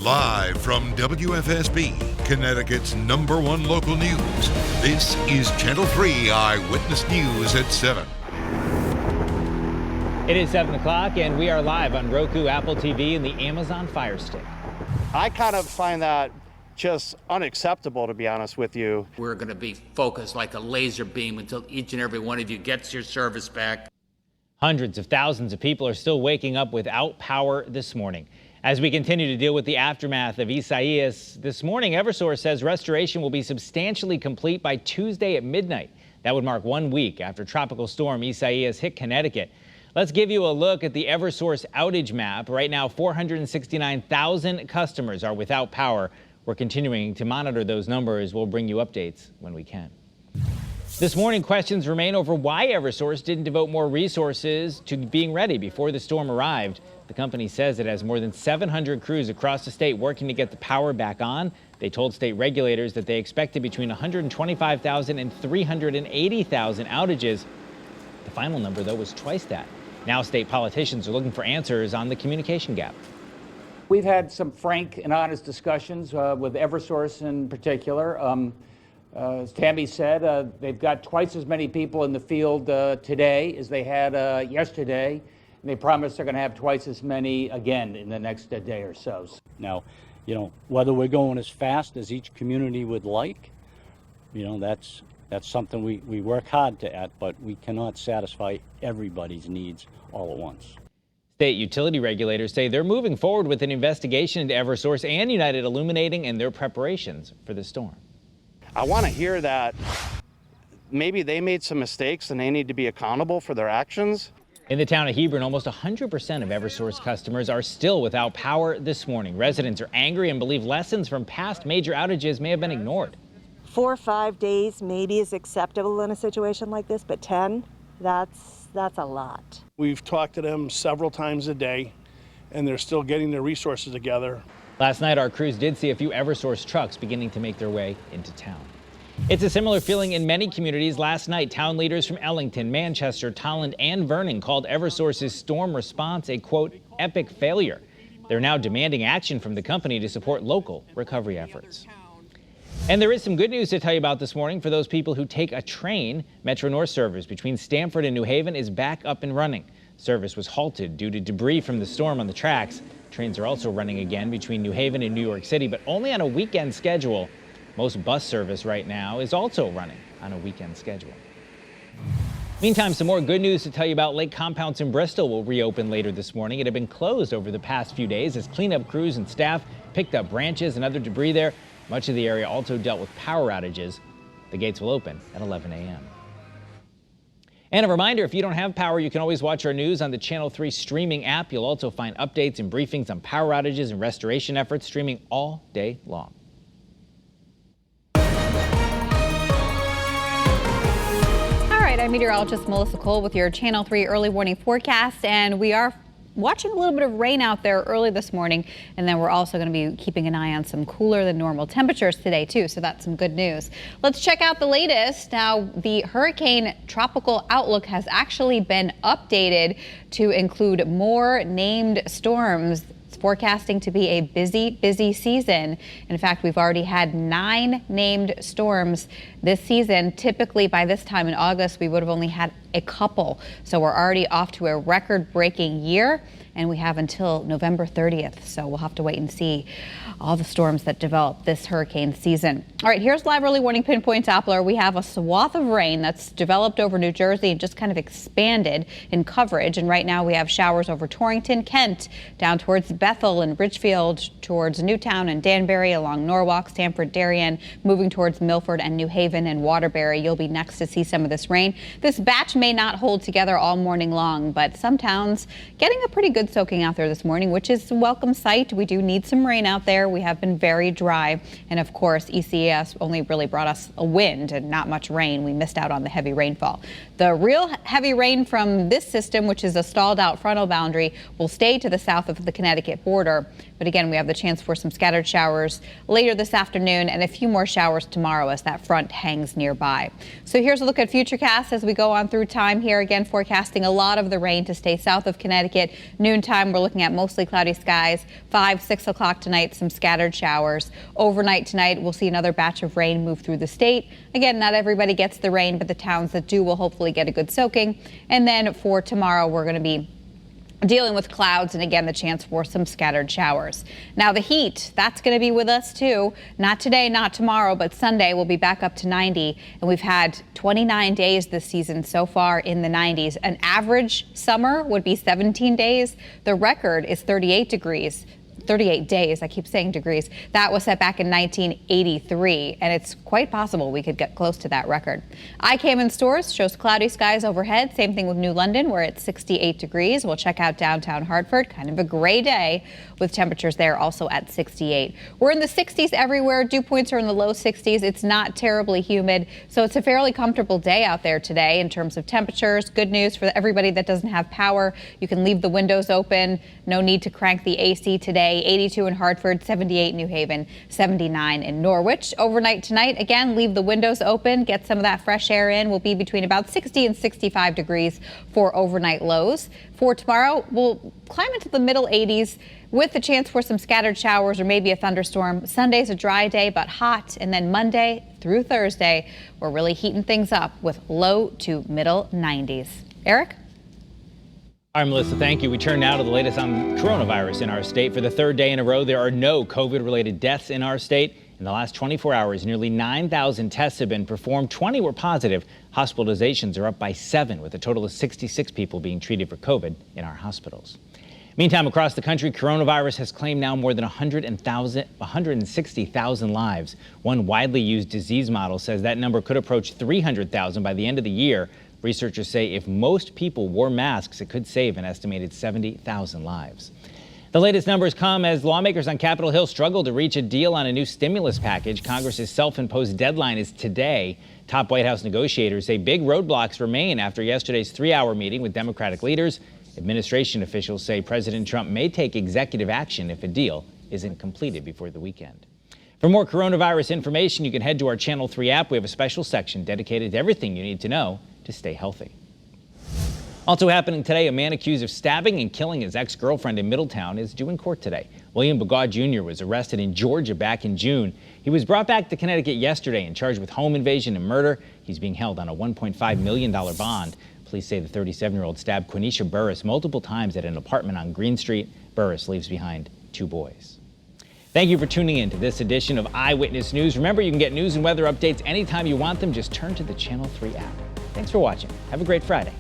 Live from WFSB, Connecticut's #1 local news, this is Channel 3 Eyewitness News at 7. It is 7 o'clock and we are live on Roku, Apple TV, and the Amazon Fire Stick. I kind of find that just unacceptable, to be honest with you. We're going to be focused like a laser beam until each and every one of you gets your service back. Hundreds of thousands of people are still waking up without power this morning. As we continue to deal with the aftermath of Isaias, this morning Eversource says restoration will be substantially complete by Tuesday at midnight. That would mark 1 week after Tropical Storm Isaias hit Connecticut. Let's give you a look at the Eversource outage map. Right now, 469,000 customers are without power. We're continuing to monitor those numbers. We'll bring you updates when we can. This morning, questions remain over why Eversource didn't devote more resources to being ready before the storm arrived. The company says it has more than 700 crews across the state working to get the power back on. They told state regulators that they expected between 125,000 and 380,000 outages. The final number, though, was twice that. Now state politicians are looking for answers on the communication gap. We've had some frank and honest discussions with Eversource in particular. As Tammy said, they've got twice as many people in the field today as they had yesterday, and they promise they're going to have twice as many again in the next day or so. Now, whether we're going as fast as each community would like, that's something we work hard at, but we cannot satisfy everybody's needs all at once. State utility regulators say they're moving forward with an investigation into Eversource and United Illuminating and their preparations for the storm. I want to hear that maybe they made some mistakes and they need to be accountable for their actions. In the town of Hebron, almost 100% of Eversource customers are still without power this morning. Residents are angry and believe lessons from past major outages may have been ignored. 4 or 5 days maybe is acceptable in a situation like this, but 10, that's a lot. We've talked to them several times a day, and they're still getting their resources together. Last night, our crews did see a few Eversource trucks beginning to make their way into town. It's a similar feeling in many communities. Last night, town leaders from Ellington, Manchester, Tolland, and Vernon called Eversource's storm response a, quote, epic failure. They're now demanding action from the company to support local recovery efforts. And there is some good news to tell you about this morning for those people who take a train. Metro North service between Stamford and New Haven is back up and running. Service was halted due to debris from the storm on the tracks. Trains are also running again between New Haven and New York City, but only on a weekend schedule. Most bus service right now is also running on a weekend schedule. Meantime, some more good news to tell you about. Lake compounds in Bristol will reopen later this morning. It had been closed over the past few days as cleanup crews and staff picked up branches and other debris there. Much of the area also dealt with power outages. The gates will open at 11 a.m. And a reminder, if you don't have power, you can always watch our news on the Channel 3 streaming app. You'll also find updates and briefings on power outages and restoration efforts streaming all day long. All right, I'm meteorologist Melissa Cole with your Channel 3 early warning forecast, and we are watching a little bit of rain out there early this morning, and then we're also going to be keeping an eye on some cooler than normal temperatures today too, so that's some good news. Let's check out the latest. Now, the hurricane tropical outlook has actually been updated to include more named storms. It's forecasting to be a busy season. In fact, we've already had 9 named storms this season. Typically by this time in August, we would have only had a couple. So we're already off to a record-breaking year, and we have until November 30th. So we'll have to wait and see all the storms that develop this hurricane season. All right, here's live early warning Pinpoint Doppler. We have a swath of rain that's developed over New Jersey and just kind of expanded in coverage. And right now we have showers over Torrington, Kent, down towards Bethel and Ridgefield, towards Newtown and Danbury, along Norwalk, Stamford, Darien, moving towards Milford and New Haven and Waterbury. You'll be next to see some of this rain. This batch may not hold together all morning long, but some towns getting a pretty good soaking out there this morning, which is a welcome sight. We do need some rain out there. We have been very dry. And of course, ECS only really brought us a wind and not much rain. We missed out on the heavy rainfall. The real heavy rain from this system, which is a stalled out frontal boundary, will stay to the south of the Connecticut border. But again, we have the chance for some scattered showers later this afternoon and a few more showers tomorrow as that front hangs nearby. So here's a look at futurecasts as we go on through time here. Again, forecasting a lot of the rain to stay south of Connecticut. Noontime, we're looking at mostly cloudy skies. 5, 6 o'clock tonight, some scattered showers. Overnight tonight, we'll see another batch of rain move through the state. Again, not everybody gets the rain, but the towns that do will hopefully get a good soaking. And then for tomorrow, we're going to be dealing with clouds and again the chance for some scattered showers. Now the heat, that's going to be with us too. Not today, not tomorrow, but Sunday we'll be back up to 90, and we've had 29 days this season so far in the 90s. An average summer would be 17 days. The record is 38 degrees. 38 days, I keep saying degrees. That was set back in 1983, and it's quite possible we could get close to that record. iCam in stores shows cloudy skies overhead. Same thing with New London, where it's 68 degrees. We'll check out downtown Hartford, kind of a gray day with temperatures there also at 68. We're in the 60s everywhere. Dew points are in the low 60s. It's not terribly humid, so it's a fairly comfortable day out there today in terms of temperatures. Good news for everybody that doesn't have power. You can leave the windows open. No need to crank the AC today. 82 in Hartford, 78 New Haven, 79 in Norwich. Overnight tonight, again, leave the windows open, get some of that fresh air in. We'll be between about 60 and 65 degrees for overnight lows. For tomorrow, we'll climb into the middle 80s with the chance for some scattered showers or maybe a thunderstorm. Sunday's a dry day, but hot. And then Monday through Thursday, we're really heating things up with low to middle 90s. Eric? All right, Melissa, thank you. We turn now to the latest on coronavirus in our state. For the third day in a row, there are no COVID-related deaths in our state. In the last 24 hours, nearly 9,000 tests have been performed. 20 were positive. Hospitalizations are up by 7, with a total of 66 people being treated for COVID in our hospitals. Meantime, across the country, coronavirus has claimed now more than 160,000 lives. One widely used disease model says that number could approach 300,000 by the end of the year. Researchers say if most people wore masks, it could save an estimated 70,000 lives. The latest numbers come as lawmakers on Capitol Hill struggle to reach a deal on a new stimulus package. Congress's self-imposed deadline is today. Top White House negotiators say big roadblocks remain after yesterday's 3-hour meeting with Democratic leaders. Administration officials say President Trump may take executive action if a deal isn't completed before the weekend. For more coronavirus information, you can head to our Channel 3 app. We have a special section dedicated to everything you need to know to stay healthy. Also happening today, a man accused of stabbing and killing his ex-girlfriend in Middletown is due in court today. William Begaud Jr. was arrested in Georgia back in June. He was brought back to Connecticut yesterday and charged with home invasion and murder. He's being held on a $1.5 million bond. Police say the 37-year-old stabbed Quenisha Burris multiple times at an apartment on Green Street. Burris leaves behind 2 boys. Thank you for tuning in to this edition of Eyewitness News. Remember, you can get news and weather updates anytime you want them. Just turn to the Channel 3 app. Thanks for watching. Have a great Friday.